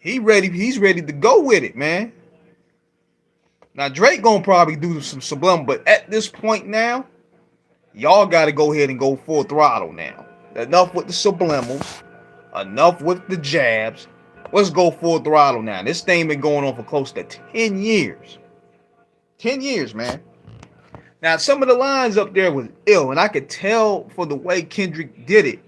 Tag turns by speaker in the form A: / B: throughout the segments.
A: He's ready to go with it, man. Now Drake gonna probably do some subliminal, but at this point now, y'all gotta go ahead and go full throttle now. Enough with the subliminals, enough with the jabs. Let's go full throttle now. This thing been going on for close to 10 years. 10 years, man. Now, some of the lines up there was ill, and I could tell for the way Kendrick did it.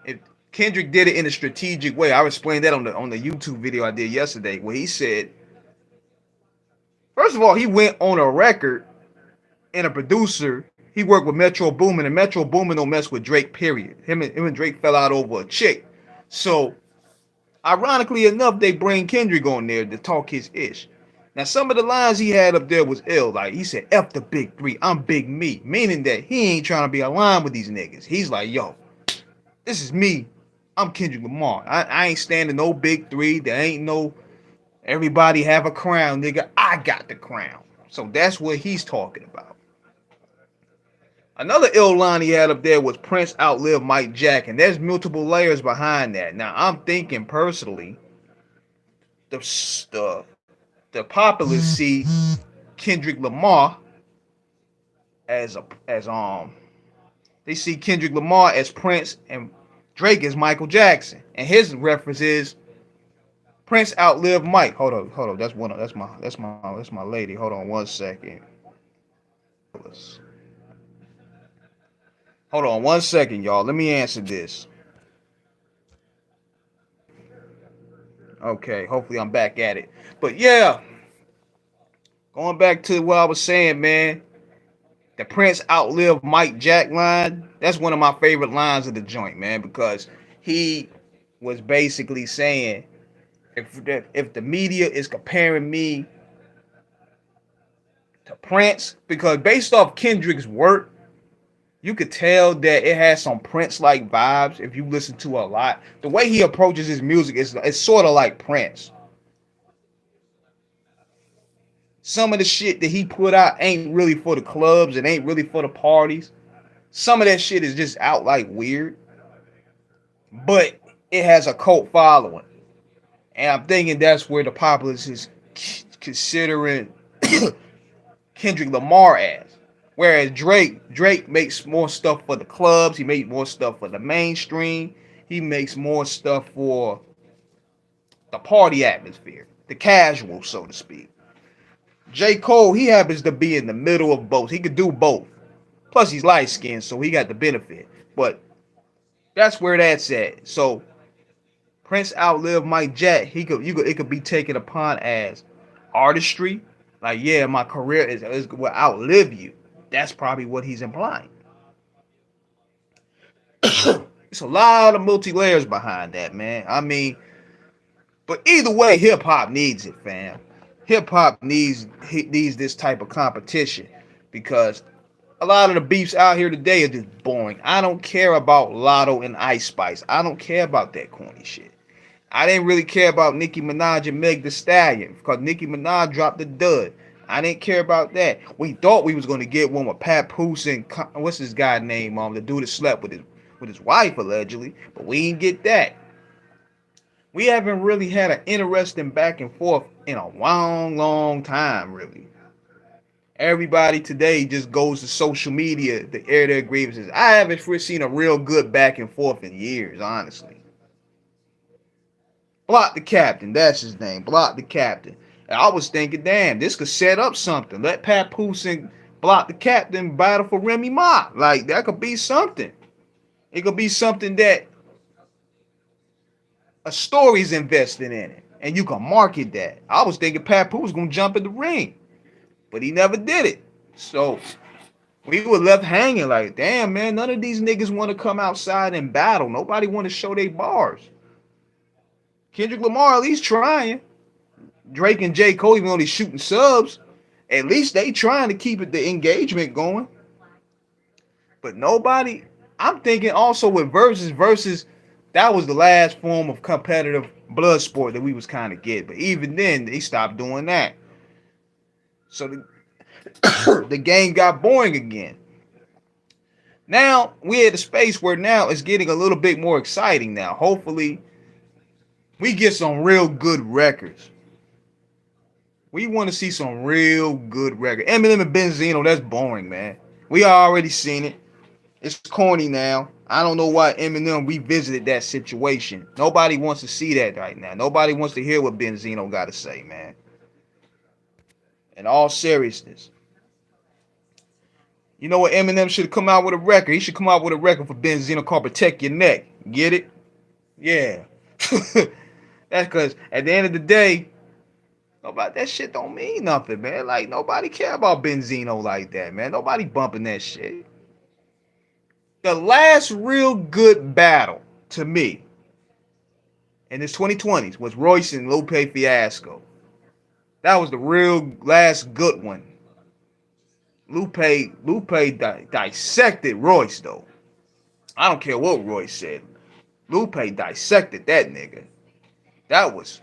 A: If Kendrick did it in a strategic way, I explained that on the YouTube video I did yesterday, where he said, first of all, he went on a record and a producer. He worked with Metro Boomin, and Metro Boomin don't mess with Drake. Period. Him and Drake fell out over a chick. So, ironically enough, they bring Kendrick on there to talk his ish. Now, some of the lines he had up there was ill. Like, he said, F the big three, I'm big me. Meaning that he ain't trying to be aligned with these niggas. He's like, yo, this is me. I'm Kendrick Lamar. I ain't standing no big three. There ain't no everybody have a crown, nigga. I got the crown. So that's what he's talking about. Another ill line he had up there was Prince outlived Mike Jack. And there's multiple layers behind that. Now, I'm thinking personally, the populace see Kendrick Lamar as they see Kendrick Lamar as Prince and Drake as Michael Jackson, and his reference is Prince outlived Mike. Hold on. That's my lady. Hold on 1 second. Hold on 1 second, y'all. Let me answer this. Okay, hopefully I'm back at it. But yeah, going back to what I was saying, man. The Prince outlived Mike Jack line, that's one of my favorite lines of the joint, man, because he was basically saying, if the media is comparing me to Prince, because based off Kendrick's work, you could tell that it has some Prince-like vibes if you listen to a lot. The way he approaches his music is it's sort of like Prince. Some of the shit that he put out ain't really for the clubs. It ain't really for the parties. Some of that shit is just out like weird. But it has a cult following. And I'm thinking that's where the populace is considering Kendrick Lamar as. Whereas Drake makes more stuff for the clubs. He makes more stuff for the mainstream. He makes more stuff for the party atmosphere. The casual, so to speak. J. Cole, he happens to be in the middle of both. He could do both. Plus, he's light-skinned, so he got the benefit. But that's where that's at. So, Prince outlived Mike Jack. It could be taken upon as artistry. Like, yeah, my career will outlive you. That's probably what he's implying. It's a lot of multi-layers behind that, man. I mean, but either way, hip-hop needs it, fam. Hip-hop needs this type of competition because a lot of the beefs out here today are just boring. I don't care about Lotto and Ice Spice. I don't care about that corny shit. I didn't really care about Nicki Minaj and Meg Thee Stallion because Nicki Minaj dropped the dud. I didn't care about that. We thought we was going to get one with Pat Poose and what's this guy's name? The dude that slept with his wife allegedly, but we didn't get that. We haven't really had an interesting back and forth in a long time, really. Everybody today just goes to social media to air their grievances. I haven't seen a real good back and forth in years, honestly. Block the Captain, that's his name. Block the Captain. And I was thinking, damn, this could set up something. Let Pat Poose and Block the Captain battle for Remy Ma. Like, that could be something. It could be something that a story's invested in it, and you can market that. I was thinking Pat Pooh was gonna jump in the ring, but he never did it. So we were left hanging like, damn, man, none of these niggas want to come outside and battle. Nobody want to show their bars. Kendrick Lamar at least trying. Drake and J. Cole, even though they shooting subs, at least they trying to keep the engagement going. But nobody. I'm thinking also with versus. That was the last form of competitive blood sport that we was kind of getting. But even then, they stopped doing that. So the game got boring again. Now we're at a space where now it's getting a little bit more exciting now. Hopefully, we get some real good records. We want to see some real good records. Eminem and Benzino, that's boring, man. We already seen it. It's corny now. I don't know why Eminem revisited that situation. Nobody wants to see that right now. Nobody wants to hear what Benzino got to say, man. In all seriousness. You know what? Eminem should come out with a record. He should come out with a record for Benzino called Protect Your Neck. Get it? Yeah. That's because at the end of the day, nobody, that shit don't mean nothing, man. Like, nobody care about Benzino like that, man. Nobody bumping that shit. The last real good battle to me in this 2020s was Royce and Lupe Fiasco. That was the real last good one. Lupe dissected Royce though. I don't care what Royce said. Lupe dissected that nigga. That was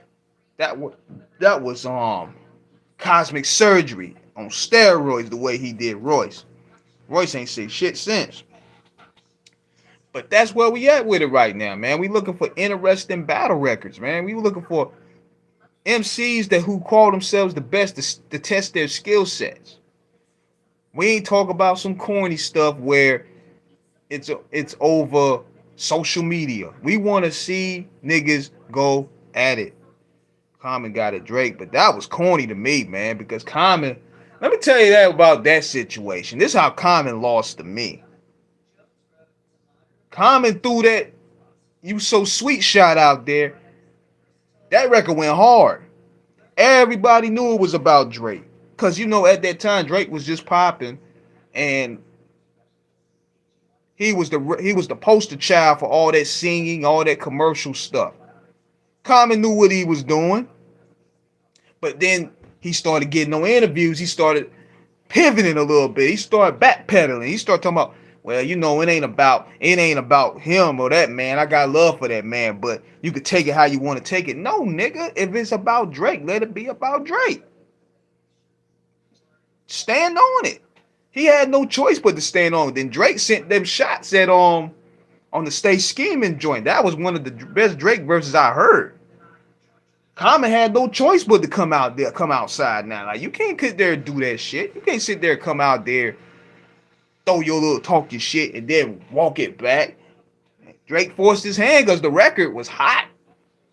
A: cosmic surgery on steroids the way he did Royce. Royce ain't said shit since. But that's where we at with it right now, man. We looking for interesting battle records, man. We looking for MCs that who call themselves the best to test their skill sets. We ain't talk about some corny stuff where it's over social media. We want to see niggas go at it. Common got it, Drake, but that was corny to me, man, because Common, let me tell you that about that situation. This is how Common lost to me. Common threw that "You So Sweet" shot out there. That record went hard. Everybody knew it was about Drake. Because, you know, at that time, Drake was just popping. And he was the poster child for all that singing, all that commercial stuff. Common knew what he was doing. But then he started getting no interviews. He started pivoting a little bit. He started backpedaling. He started talking about, well, you know, it ain't about him or that man. I got love for that man, but you could take it how you want to take it. No, nigga, if it's about Drake, let it be about Drake. Stand on it. He had no choice but to stand on it. Then Drake sent them shots at on the Stay Scheming joint. That was one of the best Drake verses I heard. Common had no choice but to come outside now. Like, you can't sit there and do that shit. You can't sit there and come out there, throw your little talk your shit, and then walk it back. Drake forced his hand because the record was hot.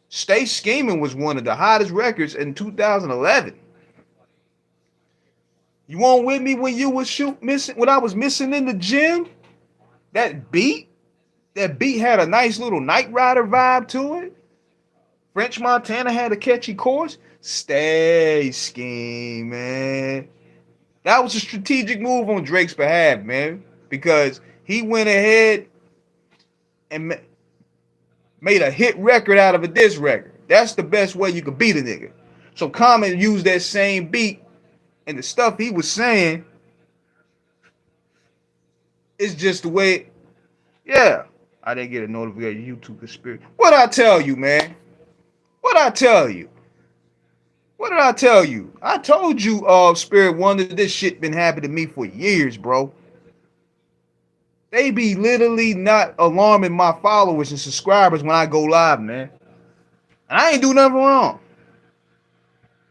A: Stay Scheming was one of the hottest records in 2011. You weren't with me when you was when I was missing in the gym? That beat had a nice little Knight Rider vibe to it. French Montana had a catchy chorus. Stay Scheming, man. That was a strategic move on Drake's behalf, man, because he went ahead and made a hit record out of a diss record. That's the best way you could beat a nigga. So Common used that same beat, and the stuff he was saying is just the way. Yeah, I didn't get a notification. YouTube conspiracy. What I tell you, man? What I tell you? What did I tell you? I told you, Spirit Wonder, this shit been happening to me for years, bro. They be literally not alarming my followers and subscribers when I go live, man. And I ain't do nothing wrong.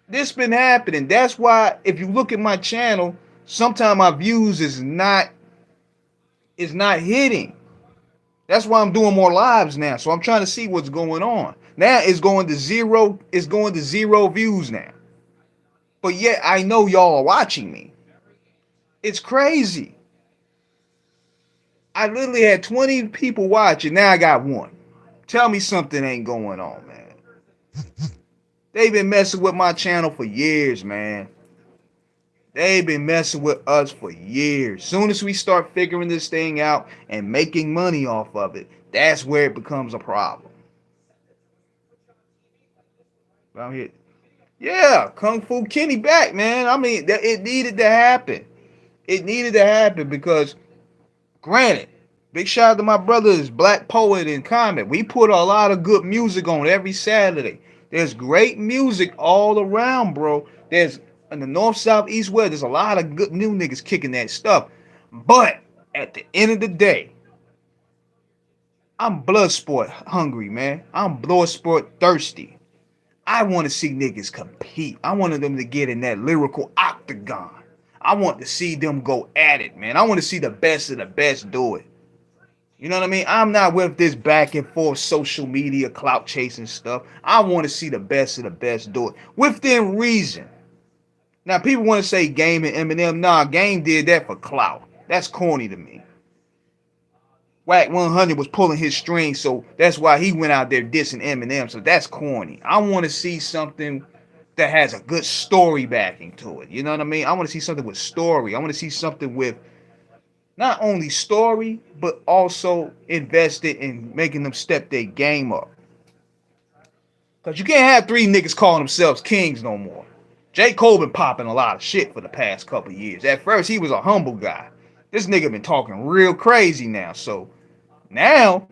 A: This been happening. That's why if you look at my channel, sometimes my views is not hitting. That's why I'm doing more lives now. So I'm trying to see what's going on. Now it's going to zero views now. But yet I know y'all are watching me. It's crazy. I literally had 20 people watching. Now I got one. Tell me something ain't going on, man. They've been messing with my channel for years, man. They've been messing with us for years. Soon as we start figuring this thing out and making money off of it, that's where it becomes a problem. Around here. Yeah, Kung Fu Kenny back, man. I mean, it needed to happen. It needed to happen because, granted, big shout out to my brothers, Black Poet and Comet. We put a lot of good music on every Saturday. There's great music all around, bro. There's in the north, south, east, west. There's a lot of good new niggas kicking that stuff. But At the end of the day, I'm blood sport hungry, man. I'm blood sport thirsty. I want to see niggas compete. I wanted them to get in that lyrical octagon. I want to see them go at it, man. I want to see the best of the best do it. You know what I mean? I'm not with this back and forth social media clout chasing stuff. I want to see the best of the best do it within reason. Now, people want to say Game and Eminem. Nah, Game did that for clout. That's corny to me. Whack 100 was pulling his strings, so that's why he went out there dissing Eminem. So that's corny. I want to see something that has a good story backing to it. You know what I mean? I want to see something with story. I want to see something with not only story, but also invested in making them step their game up. Because you can't have three niggas calling themselves kings no more. J. Cole been popping a lot of shit for the past couple years. At first, he was a humble guy. This nigga been talking real crazy now. So now,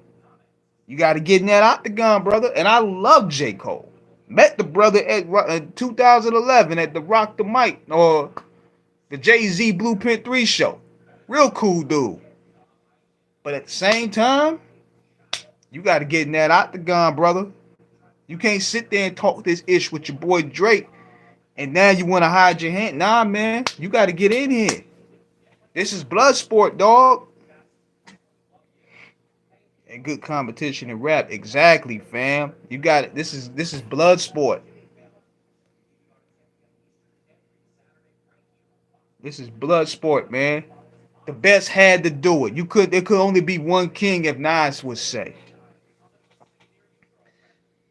A: you got to get in that octagon, brother. And I love J. Cole. Met the brother at 2011 at the Rock the Mic or the Jay-Z Blueprint 3 show. Real cool dude. But at the same time, you got to get in that octagon, brother. You can't sit there and talk this ish with your boy Drake and now you want to hide your hand. Nah, man. You got to get in here. This is blood sport, dog. And good competition in rap. Exactly, fam. You got it. This is blood sport. This is blood sport, man. The best had to do it. There could only be one king, if Nas would say.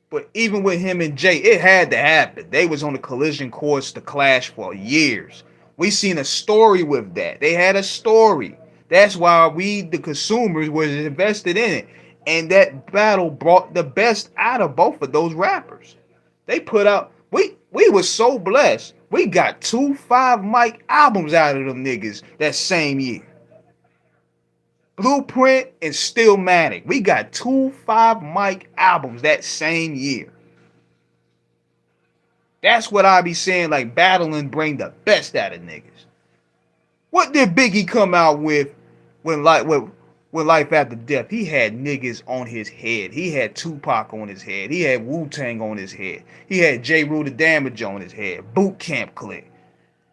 A: But even with him and Jay, it had to happen. They was on the collision course to clash for years. We seen a story with that. They had a story. That's why we, the consumers, was invested in it. And that battle brought the best out of both of those rappers. They put out, we were so blessed. We got 2 5 mic albums out of them niggas that same year. Blueprint and Stillmatic. We got 2 5 mic albums that same year. That's what I be saying, like battling bring the best out of niggas. What did Biggie come out with when Life After Death? He had niggas on his head. He had Tupac on his head. He had Wu-Tang on his head. He had J. Rue the Damage on his head. Boot Camp Clique.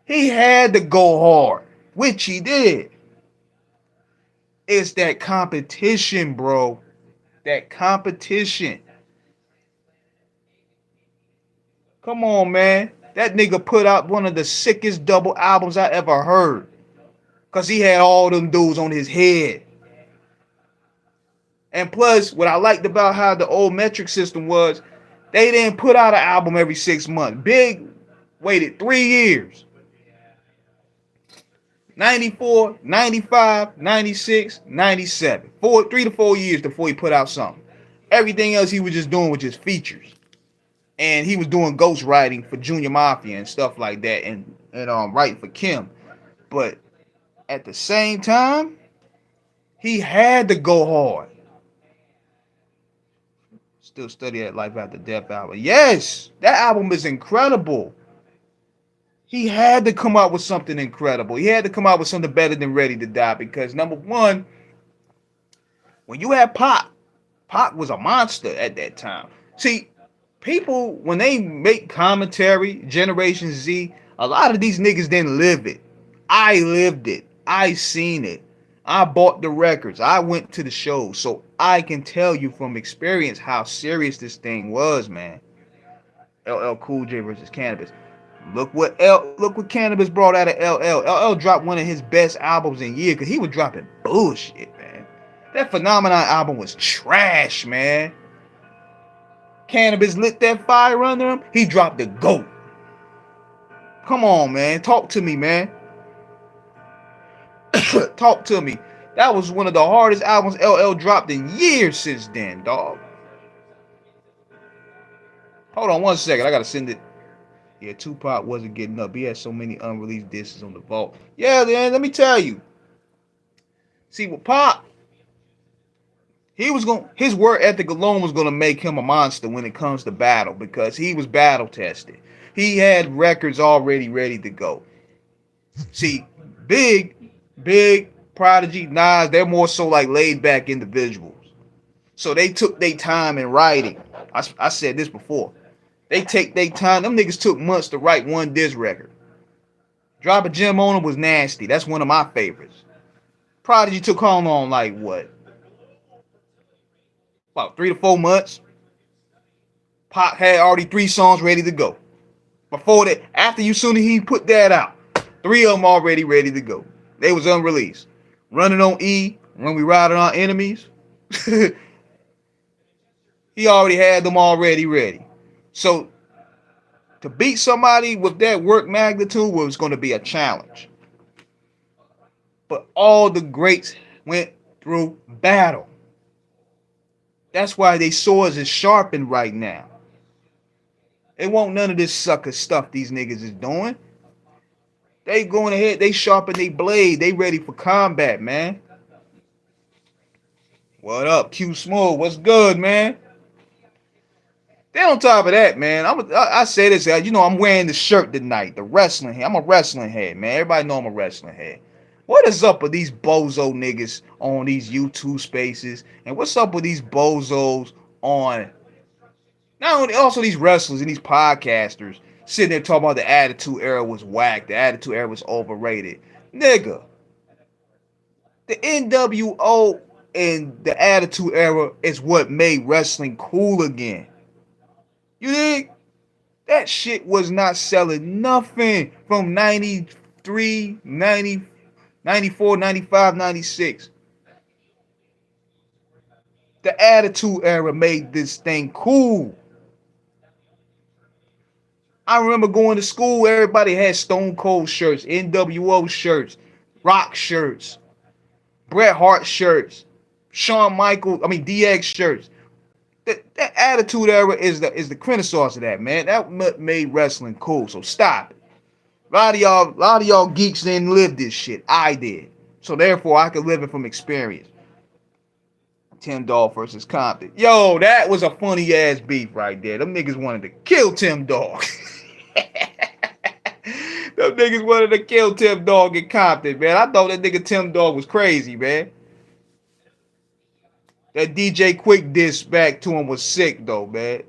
A: He had to go hard, which he did. It's that competition, bro. That competition. Come on, man. That nigga put out one of the sickest double albums I ever heard. Because he had all them dudes on his head. And plus, what I liked about how the old metric system was, they didn't put out an album every 6 months. Big waited 3 years. 94, 95, 96, 97. 3 to 4 years before he put out something. Everything else he was just doing was just features. And he was doing ghostwriting for Junior Mafia and stuff like that and writing for Kim. But at the same time, he had to go hard. Still study that Life After Death album. Yes, that album is incredible. He had to come out with something incredible. He had to come out with something better than Ready to Die because number one, when you had Pac was a monster at that time. See, people, when they make commentary, Generation Z, a lot of these niggas didn't live it. I lived it. I seen it. I bought the records. I went to the shows. So I can tell you from experience how serious this thing was, man. LL Cool J versus Cannabis. Look what Cannabis brought out of LL. LL dropped one of his best albums in years because he was dropping bullshit, man. That Phenomenon album was trash, man. Cannabis lit that fire under him. He dropped the GOAT. Come on, man. Talk to me, man. Talk to me. That was one of the hardest albums LL dropped in years since then, dog. Hold on 1 second. I gotta send it. Yeah, Tupac wasn't getting up. He had so many unreleased discs on the vault. Yeah, man, let me tell you. See, with Pac, his work ethic alone was gonna make him a monster when it comes to battle because he was battle tested. He had records already ready to go. See, Big Prodigy, Nas, they're more so like laid back individuals. So they took their time in writing. I said this before. They take their time. Them niggas took months to write one diss record. Drop a Gem on them was nasty. That's one of my favorites. Prodigy took on like what? About 3 to 4 months. Pop had already 3 songs ready to go. Before that, after you soon as he put that out, 3 of them already ready to go. They was unreleased. Running on E, When We Ride on Our Enemies. He already had them already ready. So to beat somebody with that work magnitude was going to be a challenge. But all the greats went through battle. That's why they swords is sharpened right now. It won't none of this sucker stuff these niggas is doing. They going ahead, they sharpen their blade. They ready for combat, man. What up, Q Smooth? What's good, man? Then on top of that, man, I say this, you know, I'm wearing the shirt tonight, the wrestling head. I'm a wrestling head, man. Everybody know I'm a wrestling head. What is up with these bozo niggas on these YouTube spaces? And what's up with these bozos on, not only, also these wrestlers and these podcasters sitting there talking about the Attitude Era was whack, the Attitude Era was overrated. Nigga, the NWO and the Attitude Era is what made wrestling cool again. You dig? That shit was not selling nothing from 93, 90, 94, 95, 96. The Attitude Era made this thing cool. I remember going to school, everybody had Stone Cold shirts, NWO shirts, Rock shirts, Bret Hart shirts, DX shirts. That Attitude Era is the quintessence of that, man. That made wrestling cool. So stop it. A lot of y'all geeks didn't live this shit. I did. So therefore, I could live it from experience. Tim Dog versus Compton. Yo, that was a funny ass beef right there. Them niggas wanted to kill Tim Dog. Them niggas wanted to kill Tim Dog in Compton, man. I thought that nigga Tim Dog was crazy, man. That DJ Quick diss back to him was sick, though, man.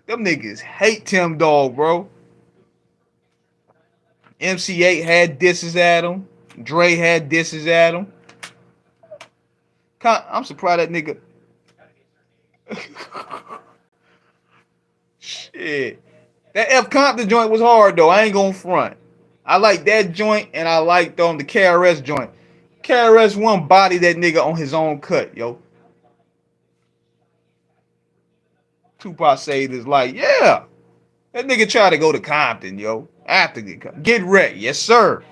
A: Them niggas hate Tim Dog, bro. MC8 had disses at him. Dre had disses at him. I'm surprised that nigga. Shit. That F Compton joint was hard, though. I ain't gonna front. I like that joint, and I like the KRS joint. KRS-One body that nigga on his own cut, yo. Tupac saved his life. Yeah. That nigga tried to go to Compton, yo. After get ready. Yes, sir.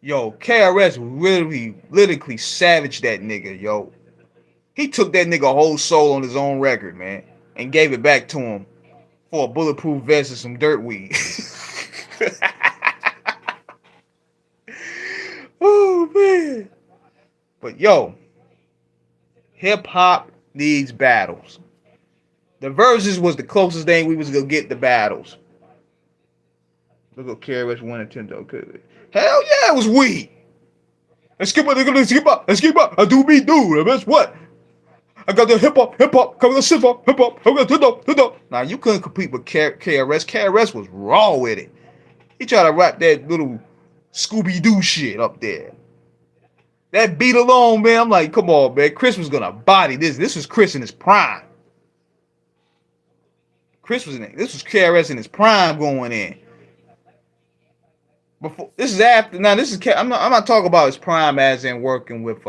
A: Yo, KRS literally savaged that nigga, yo. He took that nigga whole soul on his own record, man, and gave it back to him for a bulletproof vest and some dirt weed. Oh, man. But, yo, hip-hop needs battles. The Versus was the closest thing we was going to get to battles. Look at KRS-One and Tendo. Hell yeah, it was weed. Let's skip up. I do me do. That's what. I got the hip hop, come on, hip hop. Now you couldn't compete with KRS. KRS was raw with it. He tried to rap that little Scooby-Doo shit up there. That beat alone, man. I'm like, come on, man. Chris was gonna body this. This was Chris in his prime. This was KRS in his prime going in. Before this is after. Now this is I'm not talking about his prime as in working with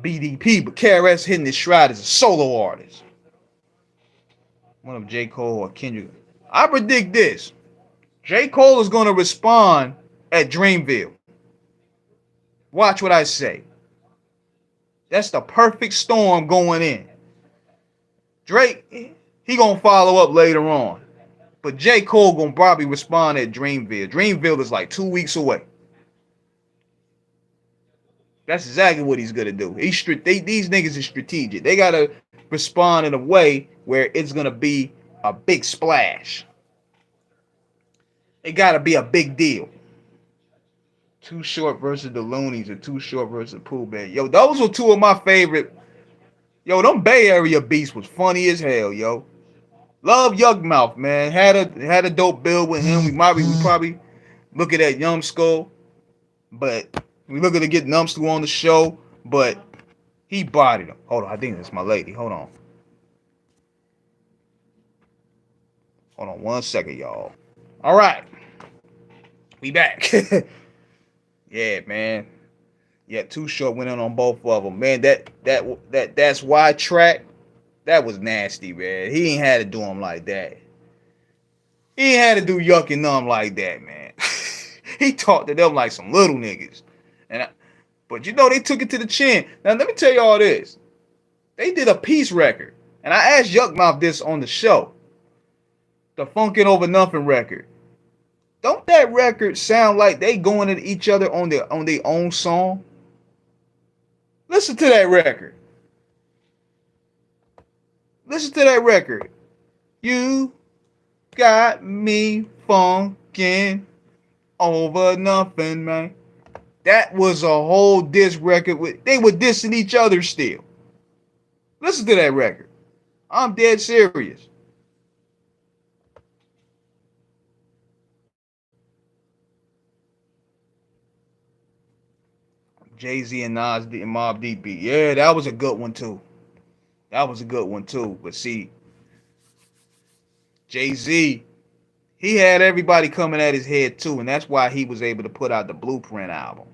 A: BDP, but KRS hitting his stride as a solo artist. One of J. Cole or Kendrick. I predict this. J. Cole is going to respond at Dreamville. Watch what I say. That's the perfect storm going in. Drake, he going to follow up later on. But J. Cole going to probably respond at Dreamville. Dreamville is like 2 weeks away. That's exactly what he's going to do. These niggas is strategic. They got to respond in a way where it's going to be a big splash. It got to be a big deal. Too Short versus the Loonies and Too Short versus Pooh Bear. Yo, those were two of my favorite. Yo, them Bay Area beats was funny as hell, yo. Love Yugmouth, man. Had a dope build with him. We probably look at that Young Skull, but we looking to get Numbskull on the show, but he bodied him. Hold on, I think that's my lady. Hold on. Hold on 1 second, y'all. All right. We back. Yeah, man. Yeah, Too Short went in on both of them. Man, that's why track, that was nasty, man. He ain't had to do him like that. He ain't had to do Yuck and Numb like that, man. He talked to them like some little niggas. But you know, they took it to the chin. Now, let me tell you all this. They did a peace record. And I asked Yuckmouth this on the show. The Funkin' Over Nothing record. Don't that record sound like they going at each other on their own song? Listen to that record. Listen to that record. You got me funkin' over nothing, man. That was a whole diss record. They were dissing each other still. Listen to that record. I'm dead serious. Jay-Z and Nas and Mobb Deep beat. Yeah, that was a good one too. That was a good one too. But see, Jay-Z, he had everybody coming at his head too, and that's why he was able to put out the Blueprint album.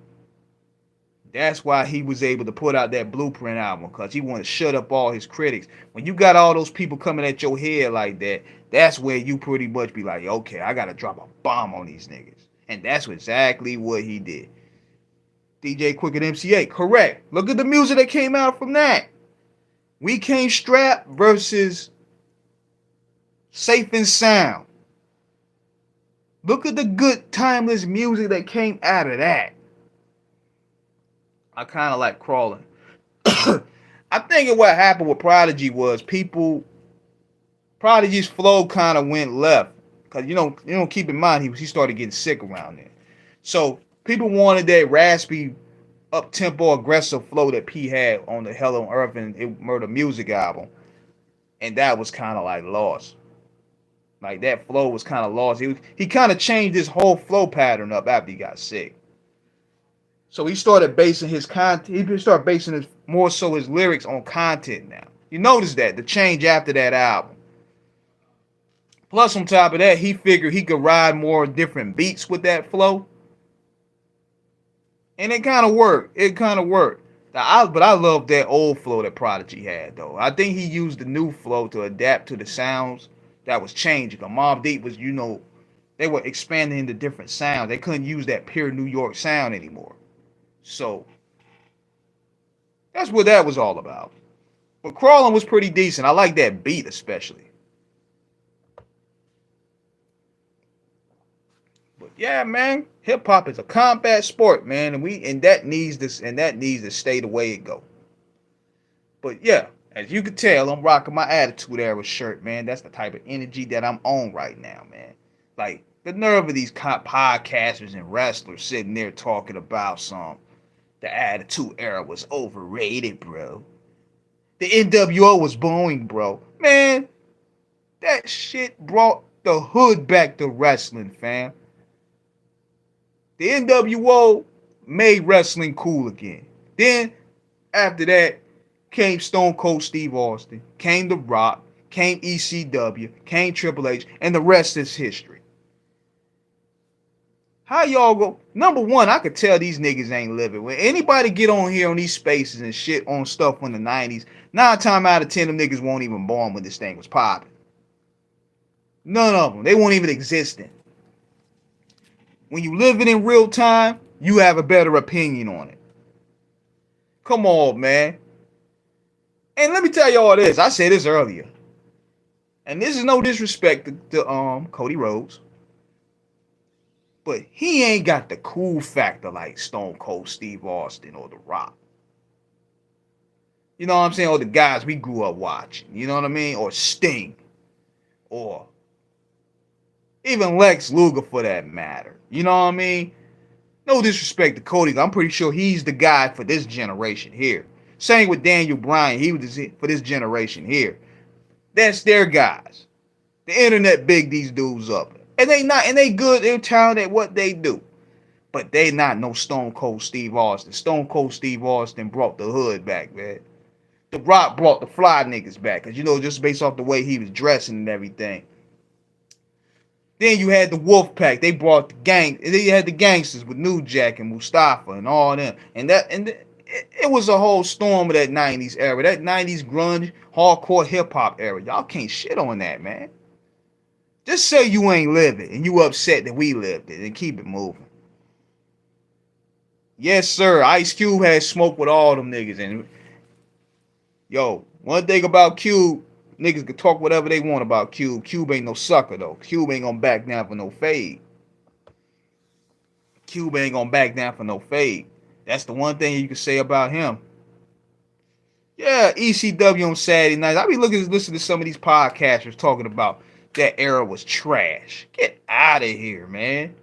A: That's why he was able to put out that Blueprint album, because he wanted to shut up all his critics. When you got all those people coming at your head like that, that's where you pretty much be like, okay, I gotta drop a bomb on these niggas. And that's exactly what he did. DJ Quick and MC8, correct. Look at the music that came out from that. We Came Strapped versus Safe and Sound. Look at the good timeless music that came out of that. I kind of like Crawling. I think what happened with Prodigy was Prodigy's flow kind of went left. Because you know, keep in mind he started getting sick around then. So people wanted that raspy, up-tempo, aggressive flow that P had on the Hell on Earth and Murder Music album. And that was kind of like lost. Like that flow was kind of lost. He kind of changed his whole flow pattern up after he got sick. So he started basing his content. He started basing his more so his lyrics on content now. You notice that the change after that album. Plus, on top of that, he figured he could ride more different beats with that flow. And it kind of worked. But I love that old flow that Prodigy had, though. I think he used the new flow to adapt to the sounds that was changing. The Mobb Deep was, they were expanding into different sounds. They couldn't use that pure New York sound anymore. So that's what that was all about. But Crawling was pretty decent. I like that beat especially. But yeah, man, hip hop is a combat sport, man, and that needs to stay the way it go. But yeah, as you can tell, I'm rocking my Attitude Era shirt, man. That's the type of energy that I'm on right now, man. Like the nerve of these podcasters and wrestlers sitting there talking about the Attitude Era was overrated, bro. The NWO was boring, bro. Man, that shit brought the hood back to wrestling, fam. The NWO made wrestling cool again. Then, after that, came Stone Cold Steve Austin, came The Rock, came ECW, came Triple H, and the rest is history. How y'all go? Number one, I could tell these niggas ain't living. When anybody get on here on these spaces and shit on stuff from the 90s, 9 times out of 10, them niggas weren't even born when this thing was popping. None of them. They weren't even existing. When you live it in real time, you have a better opinion on it. Come on, man. And let me tell y'all this. I said this earlier. And this is no disrespect to Cody Rhodes. But he ain't got the cool factor like Stone Cold Steve Austin or The Rock. You know what I'm saying? Or the guys we grew up watching. You know what I mean? Or Sting. Or even Lex Luger for that matter. You know what I mean? No disrespect to Cody. I'm pretty sure he's the guy for this generation here. Same with Daniel Bryan. He was for this generation here. That's their guys. The internet big these dudes up. And they good, they're talented at what they do. But they not no Stone Cold Steve Austin. Stone Cold Steve Austin brought the hood back, man. The Rock brought the fly niggas back. Cause just based off the way he was dressing and everything. Then you had the Wolfpack. They brought the gang. Then you had the gangsters with New Jack and Mustafa and all them. And it was a whole storm of that 90s era. That 90s grunge, hardcore hip-hop era. Y'all can't shit on that, man. Just say you ain't live it and you upset that we lived it and keep it moving. Yes, sir. Ice Cube had smoke with all them niggas. And yo, one thing about Cube, niggas can talk whatever they want about Cube. Cube ain't no sucker, though. Cube ain't gonna back down for no fade. Cube ain't gonna back down for no fade. That's the one thing you can say about him. Yeah, ECW on Saturday nights. I be listening to some of these podcasters talking about that era was trash. Get out of here, man.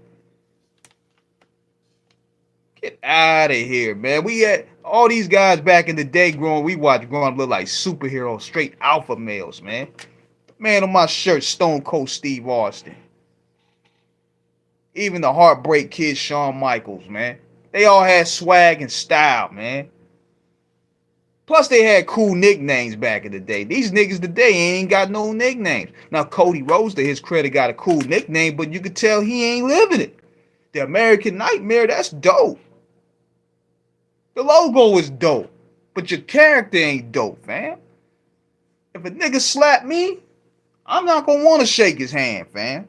A: Get out of here, man. We had all these guys back in the day we watched growing up look like superheroes, straight alpha males, man. Man on my shirt, Stone Cold Steve Austin. Even the Heartbreak Kid, Shawn Michaels, man. They all had swag and style, man. Plus, they had cool nicknames back in the day. These niggas today ain't got no nicknames. Now, Cody Rhodes, to his credit, got a cool nickname, but you can tell he ain't living it. The American Nightmare, that's dope. The logo is dope, but your character ain't dope, fam. If a nigga slap me, I'm not gonna want to shake his hand, fam.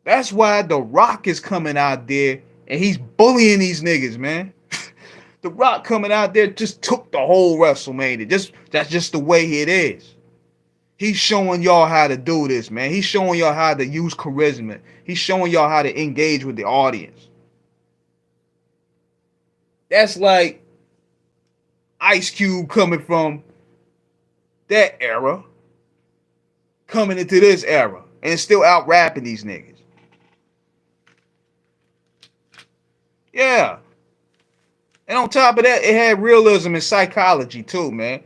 A: That's why The Rock is coming out there and he's bullying these niggas, man. The Rock coming out there just took the whole WrestleMania. That's just the way it is. He's showing y'all how to do this, man. He's showing y'all how to use charisma. He's showing y'all how to engage with the audience. That's like Ice Cube coming from that era, coming into this era, and still out rapping these niggas. Yeah. And on top of that, it had realism and psychology too, man.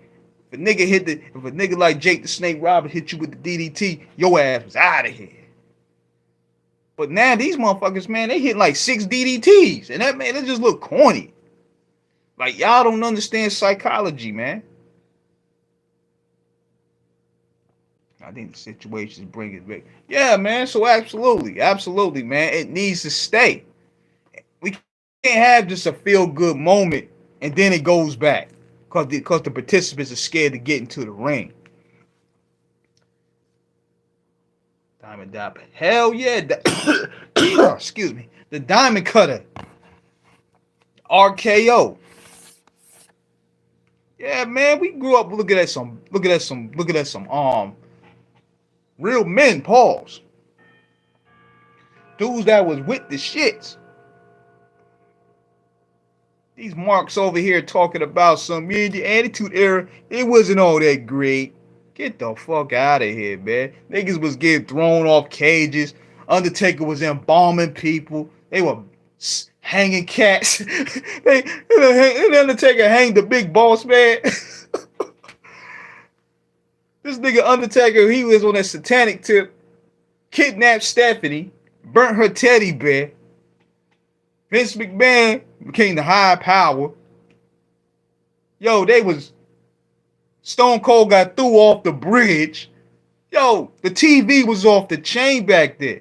A: If a nigga like Jake the Snake Roberts hit you with the DDT, your ass was out of here. But now these motherfuckers, man, they hit like 6 DDTs. And that, man, it just look corny. Like, y'all don't understand psychology, man. I think the situations bring it back. Yeah, man, so absolutely, man. It needs to stay. We can't have just a feel-good moment and then it goes back. Because the participants are scared to get into the ring. Diamond Dapper. Hell yeah. Excuse me. The Diamond Cutter. RKO. Yeah, man, we grew up looking at some real men, pause. Dudes that was with the shits. These marks over here talking about the Attitude Era, it wasn't all that great. Get the fuck out of here, man. Niggas was getting thrown off cages. Undertaker was embalming people. They were hanging cats. The Undertaker hanged the big boss, man. This nigga Undertaker, he was on that satanic tip. Kidnapped Stephanie. Burnt her teddy bear. Vince McMahon became the high power. Yo, Stone Cold got threw off the bridge. Yo, the TV was off the chain back then.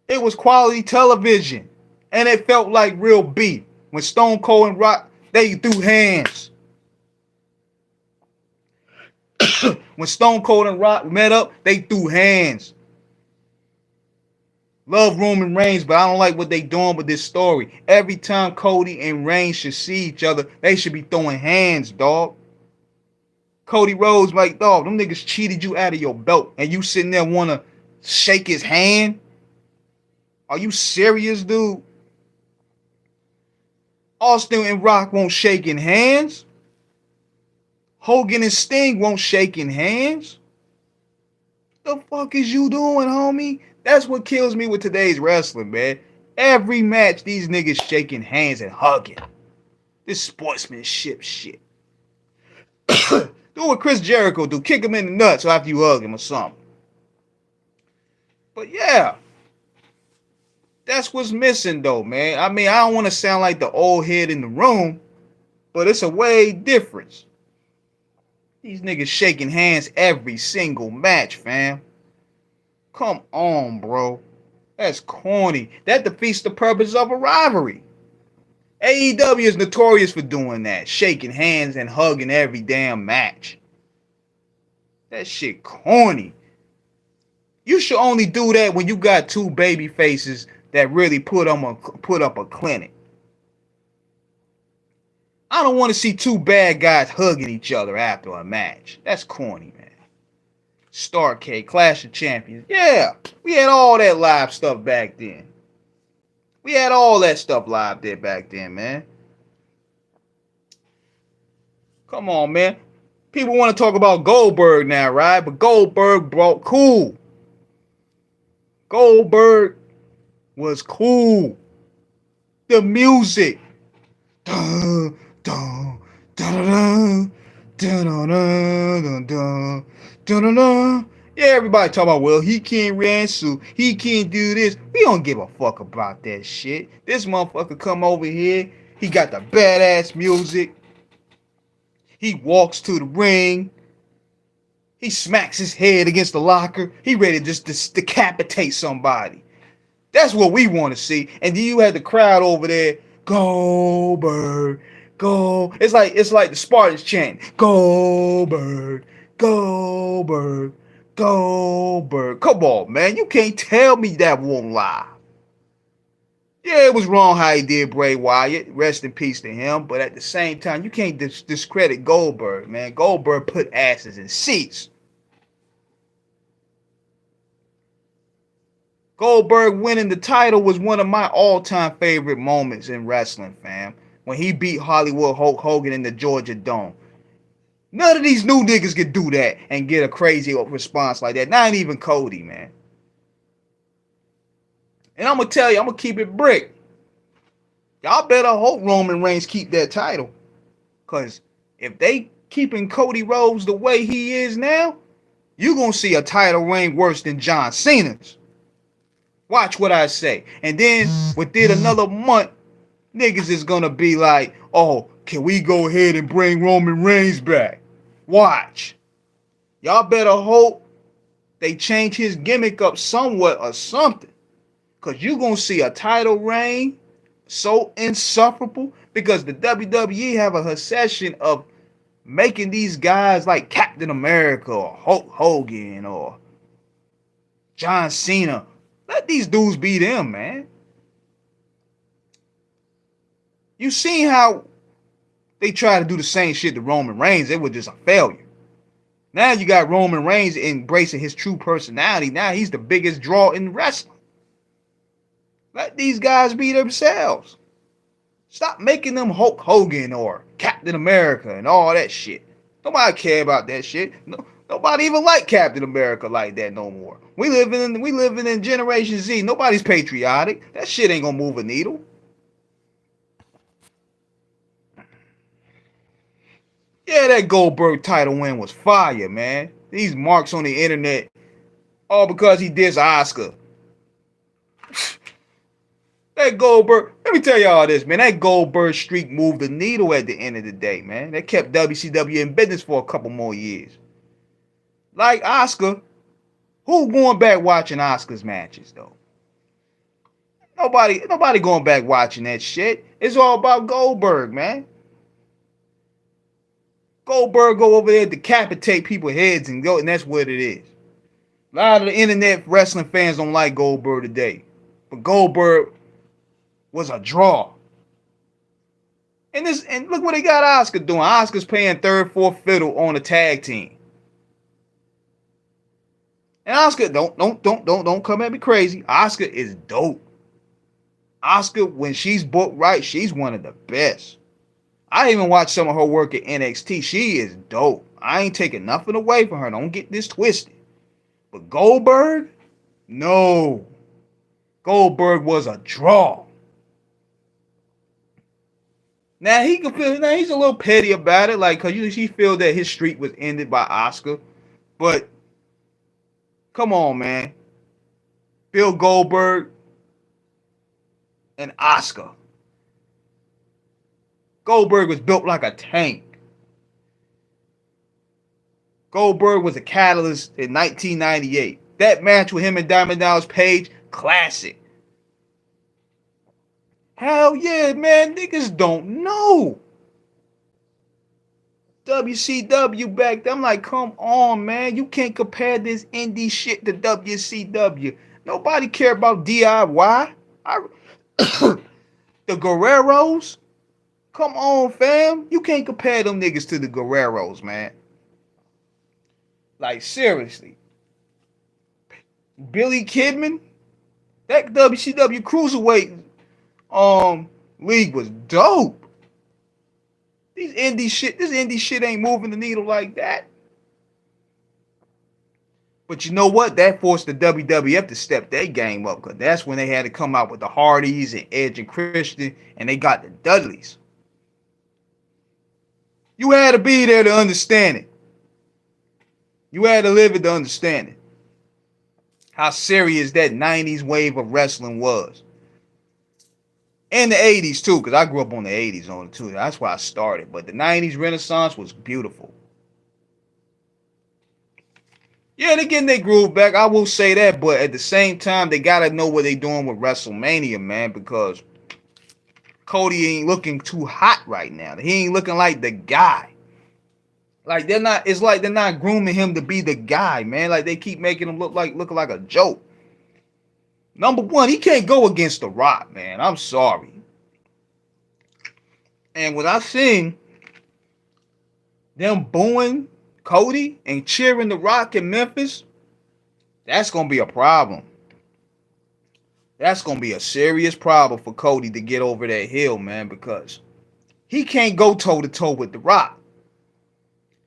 A: It was quality television. And it felt like real beef. When Stone Cold and Rock, they threw hands. When Stone Cold and Rock met up, they threw hands. Love Roman Reigns, but I don't like what they doing with this story. Every time Cody and Reigns should see each other, they should be throwing hands, dog. Cody Rhodes, like, dog, them niggas cheated you out of your belt, and you sitting there want to shake his hand? Are you serious, dude? Austin and Rock won't shake in hands. Hogan and Sting won't shake in hands. The fuck is you doing, homie? That's what kills me with today's wrestling, man. Every match, these niggas shaking hands and hugging. This sportsmanship shit. Do what Chris Jericho do. Kick him in the nuts after you hug him or something. But yeah, that's what's missing though, man. I mean, I don't want to sound like the old head in the room, but it's a way difference. These niggas shaking hands every single match, fam. Come on, bro. That's corny. That defeats the purpose of a rivalry. AEW is notorious for doing that. Shaking hands and hugging every damn match. That shit corny. You should only do that when you got two baby faces that really put up a clinic. I don't want to see two bad guys hugging each other after a match. That's corny, man. Starrcade, Clash of Champions. Yeah, we had all that live stuff back then. We had all that stuff live there back then, man. Come on, man. People want to talk about Goldberg now, right? But Goldberg brought cool. Goldberg was cool. The music. Dun, dun, dun, dun, dun, dun, dun, dun, dun. Yeah, everybody talking about, well, he can't wrestle. He can't do this. We don't give a fuck about that shit. This motherfucker come over here. He got the badass music. He walks to the ring. He smacks his head against the locker. He ready to just decapitate somebody. That's what we want to see. And then you had the crowd over there, Goldberg, go. It's like the Spartans chanting, Goldberg, Goldberg, Goldberg. Come on, man. You can't tell me that won't lie. Yeah, it was wrong how he did Bray Wyatt. Rest in peace to him. But at the same time, you can't discredit Goldberg, man. Goldberg put asses in seats. Goldberg winning the title was one of my all-time favorite moments in wrestling, fam. When he beat Hollywood Hulk Hogan in the Georgia Dome. None of these new niggas could do that and get a crazy response like that. Not even Cody, man. And I'm going to tell you, I'm going to keep it brick. Y'all better hope Roman Reigns keep that title. Because if they keeping Cody Rhodes the way he is now, you're going to see a title reign worse than John Cena's. Watch what I say. And then within another month, niggas is going to be like, oh, can we go ahead and bring Roman Reigns back? Watch. Y'all better hope they change his gimmick up somewhat or something. Because you're going to see a title reign so insufferable. Because the WWE have a obsession of making these guys like Captain America or Hulk Hogan or John Cena. Let these dudes be them, man. You seen how they try to do the same shit to Roman Reigns. It was just a failure. Now you got Roman Reigns embracing his true personality. Now he's the biggest draw in wrestling. Let these guys be themselves. Stop making them Hulk Hogan or Captain America and all that shit. Nobody care about that shit. Nobody even like Captain America like that no more. We living in Generation Z. Nobody's patriotic. That shit ain't gonna move a needle. Yeah, that Goldberg title win was fire, man. These marks on the internet, all because he dissed Oscar. That Goldberg, let me tell y'all this, man. That Goldberg streak moved the needle at the end of the day, man. That kept WCW in business for a couple more years. Like Oscar, who going back watching Oscar's matches, though? Nobody going back watching that shit. It's all about Goldberg, man. Goldberg go over there, decapitate people's heads and go, and that's what it is. A lot of the internet wrestling fans don't like Goldberg today. But Goldberg was a draw. And look what they got Oscar doing. Oscar's playing third, fourth fiddle on a tag team. And Oscar, don't come at me crazy. Oscar is dope. Oscar, when she's booked right, she's one of the best. I even watched some of her work at NXT. She is dope. I ain't taking nothing away from her. Don't get this twisted. But Goldberg, No. Goldberg was a draw. Now he can feel. Now he's a little petty about it, like, cause he feel that his streak was ended by Oscar. But come on, man. Bill Goldberg and Oscar. Goldberg was built like a tank. Goldberg was a catalyst in 1998. That match with him and Diamond Dallas Page, classic. Hell yeah, man. Niggas don't know. WCW back then. I'm like, come on, man. You can't compare this indie shit to WCW. Nobody care about DIY. The Guerreros. Come on, fam. You can't compare them niggas to the Guerreros, man. Like, seriously. Billy Kidman. That WCW Cruiserweight league was dope. This indie shit ain't moving the needle like that. But you know what? That forced the WWF to step their game up, because that's when they had to come out with the Hardys and Edge and Christian, and they got the Dudleys. You had to be there to understand it. You had to live it to understand it. How serious that 90s wave of wrestling was. And the 80s too, because I grew up on the 80s on it too. That's why I started. But the 90s Renaissance was beautiful. Yeah, they're getting their groove back. I will say that. But at the same time, they got to know what they're doing with WrestleMania, man. Because Cody ain't looking too hot right now. He ain't looking like the guy. Like, they're not, it's like they're not grooming him to be the guy, man. Like, they keep making him looking like a joke. Number one, he can't go against The Rock, man. I'm sorry. And when I seen them booing Cody and cheering The Rock in Memphis, that's going to be a problem. That's going to be a serious problem for Cody to get over that hill, man, because he can't go toe-to-toe with The Rock.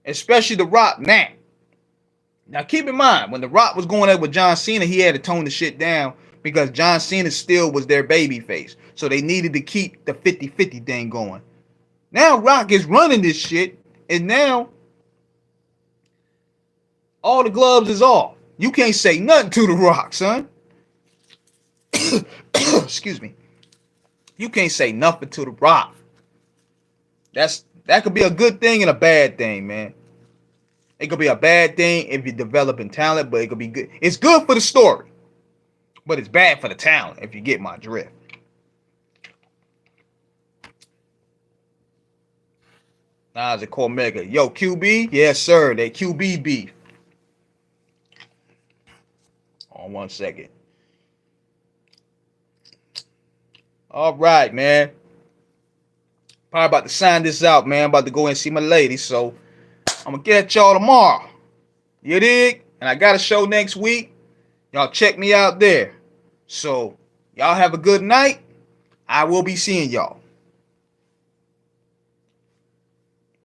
A: Especially The Rock now. Now, keep in mind, when The Rock was going up with John Cena, he had to tone the shit down because John Cena still was their baby face. So they needed to keep the 50-50 thing going. Now Rock is running this shit, and now all the gloves is off. You can't say nothing to The Rock, son. Excuse me. You can't say nothing to The Rock. That could be a good thing and a bad thing, man. It could be a bad thing if you're developing talent, but it could be good. It's good for the story, but it's bad for the talent, if you get my drift. Nas and Cormega. Yo, QB? Yes, sir. That QB beef. On 1 second. All right, man. Probably about to sign this out, man. I'm about to go and see my lady, so I'm going to get y'all tomorrow. You dig? And I got a show next week. Y'all check me out there. So, y'all have a good night. I will be seeing y'all.